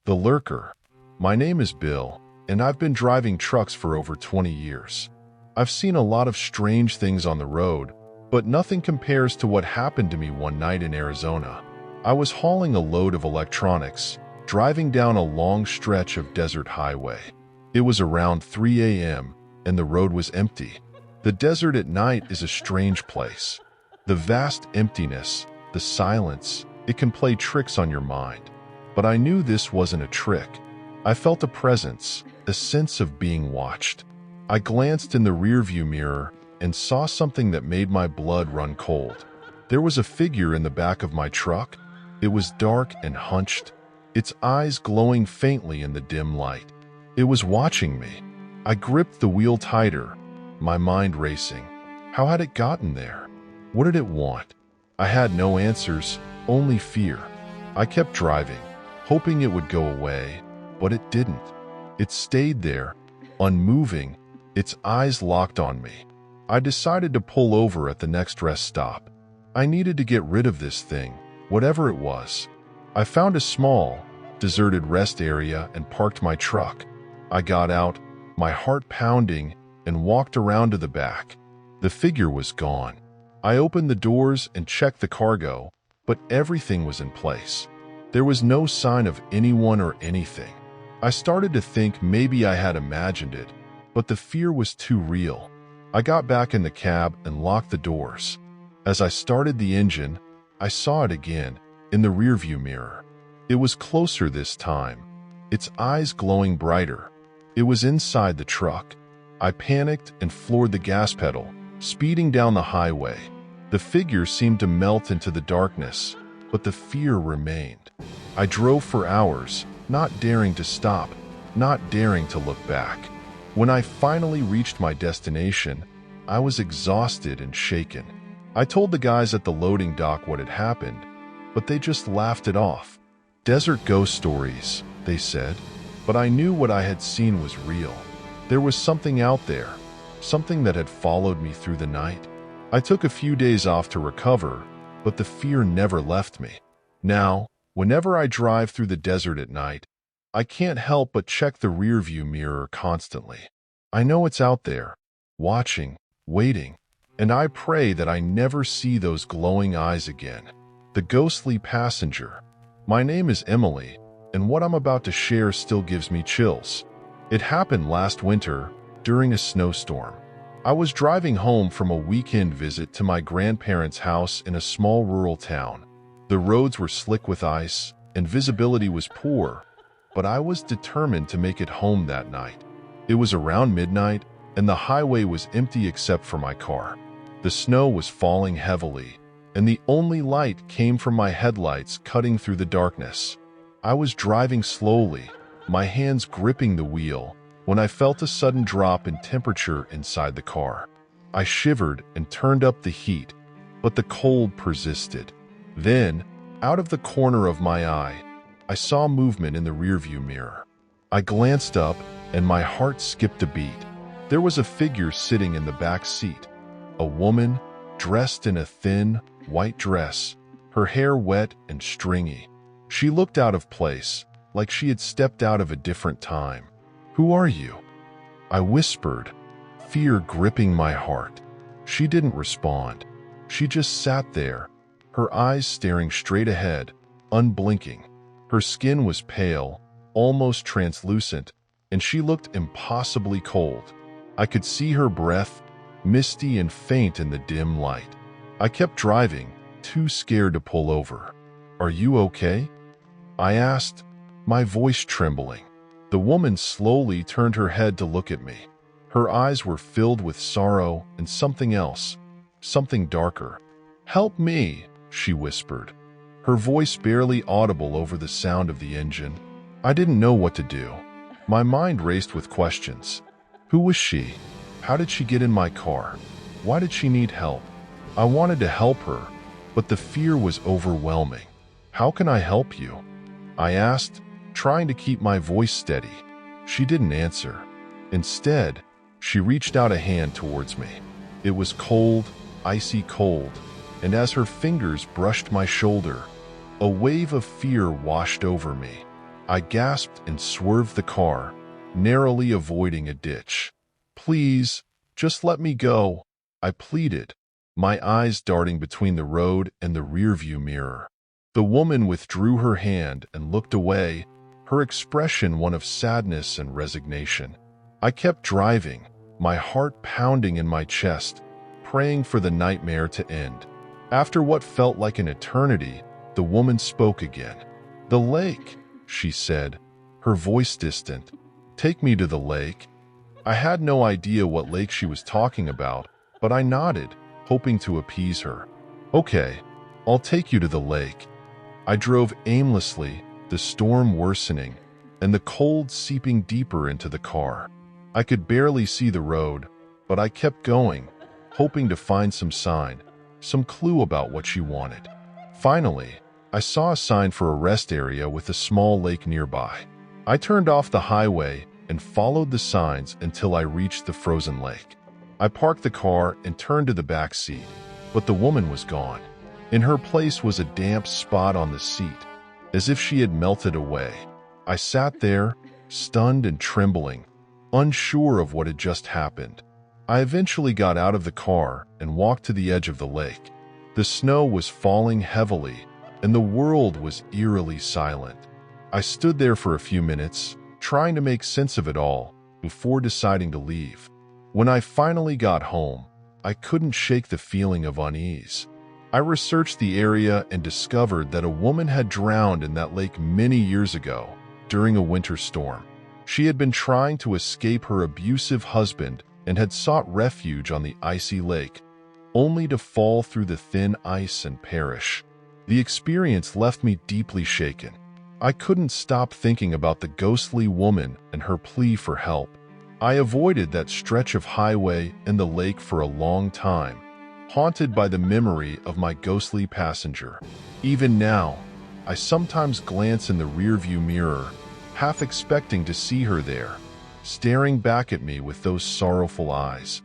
The Lurker. My name is Bill, and I've been driving trucks for over 20 years. I've seen a lot of strange things on the road, but nothing compares to what happened to me one night in Arizona. I was hauling a load of electronics, driving down a long stretch of desert highway. It was around 3 a.m., and the road was empty. The desert at night is a strange place. The vast emptiness, the silence, it can play tricks on your mind. But I knew this wasn't a trick. I felt a presence, a sense of being watched. I glanced in the rearview mirror and saw something that made my blood run cold. There was a figure in the back of my truck. It was dark and hunched, its eyes glowing faintly in the dim light. It was watching me. I gripped the wheel tighter, my mind racing. How had it gotten there? What did it want? I had no answers, only fear. I kept driving, hoping it would go away, but it didn't. It stayed there, unmoving, its eyes locked on me. I decided to pull over at the next rest stop. I needed to get rid of this thing, whatever it was. I found a small, deserted rest area and parked my truck. I got out, my heart pounding, and walked around to the back. The figure was gone. I opened the doors and checked the cargo, but everything was in place. There was no sign of anyone or anything. I started to think maybe I had imagined it, but the fear was too real. I got back in the cab and locked the doors. As I started the engine, I saw it again, in the rearview mirror. It was closer this time, its eyes glowing brighter. It was inside the truck. I panicked and floored the gas pedal, speeding down the highway. The figure seemed to melt into the darkness, but the fear remained. I drove for hours, not daring to stop, not daring to look back. When I finally reached my destination, I was exhausted and shaken. I told the guys at the loading dock what had happened, but they just laughed it off. Desert ghost stories, they said, but I knew what I had seen was real. There was something out there, something that had followed me through the night. I took a few days off to recover, but the fear never left me. Now, whenever I drive through the desert at night, I can't help but check the rearview mirror constantly. I know it's out there, watching, waiting, and I pray that I never see those glowing eyes again. The ghostly passenger. My name is Emily, and what I'm about to share still gives me chills. It happened last winter, during a snowstorm. I was driving home from a weekend visit to my grandparents' house in a small rural town. The roads were slick with ice, and visibility was poor, but I was determined to make it home that night. It was around midnight, and the highway was empty except for my car. The snow was falling heavily, and the only light came from my headlights cutting through the darkness. I was driving slowly, my hands gripping the wheel, when I felt a sudden drop in temperature inside the car. I shivered and turned up the heat, but the cold persisted. Then, out of the corner of my eye, I saw movement in the rearview mirror. I glanced up, and my heart skipped a beat. There was a figure sitting in the back seat, a woman dressed in a thin, white dress, her hair wet and stringy. She looked out of place, like she had stepped out of a different time. "Who are you?" I whispered, fear gripping my heart. She didn't respond. She just sat there, her eyes staring straight ahead, unblinking. Her skin was pale, almost translucent, and she looked impossibly cold. I could see her breath, misty and faint in the dim light. I kept driving, too scared to pull over. "Are you okay?" I asked, my voice trembling. The woman slowly turned her head to look at me. Her eyes were filled with sorrow and something else, something darker. "Help me," she whispered, her voice barely audible over the sound of the engine. I didn't know what to do. My mind raced with questions. Who was she? How did she get in my car? Why did she need help? I wanted to help her, but the fear was overwhelming. "How can I help you?" I asked, trying to keep my voice steady. She didn't answer. Instead, she reached out a hand towards me. It was cold, icy cold, and as her fingers brushed my shoulder, a wave of fear washed over me. I gasped and swerved the car, narrowly avoiding a ditch. "Please, just let me go," I pleaded, my eyes darting between the road and the rearview mirror. The woman withdrew her hand and looked away, her expression one of sadness and resignation. I kept driving, my heart pounding in my chest, praying for the nightmare to end. After what felt like an eternity, the woman spoke again. "The lake," she said, her voice distant. "Take me to the lake." I had no idea what lake she was talking about, but I nodded, hoping to appease her. "Okay, I'll take you to the lake." I drove aimlessly, the storm worsening, and the cold seeping deeper into the car. I could barely see the road, but I kept going, hoping to find some sign, some clue about what she wanted. Finally, I saw a sign for a rest area with a small lake nearby. I turned off the highway and followed the signs until I reached the frozen lake. I parked the car and turned to the back seat, but the woman was gone. In her place was a damp spot on the seat, as if she had melted away. I sat there, stunned and trembling, unsure of what had just happened. I eventually got out of the car and walked to the edge of the lake. The snow was falling heavily, and the world was eerily silent. I stood there for a few minutes, trying to make sense of it all, before deciding to leave. When I finally got home, I couldn't shake the feeling of unease. I researched the area and discovered that a woman had drowned in that lake many years ago, during a winter storm. She had been trying to escape her abusive husband and had sought refuge on the icy lake, only to fall through the thin ice and perish. The experience left me deeply shaken. I couldn't stop thinking about the ghostly woman and her plea for help. I avoided that stretch of highway and the lake for a long time, haunted by the memory of my ghostly passenger. Even now, I sometimes glance in the rearview mirror, half expecting to see her there, staring back at me with those sorrowful eyes.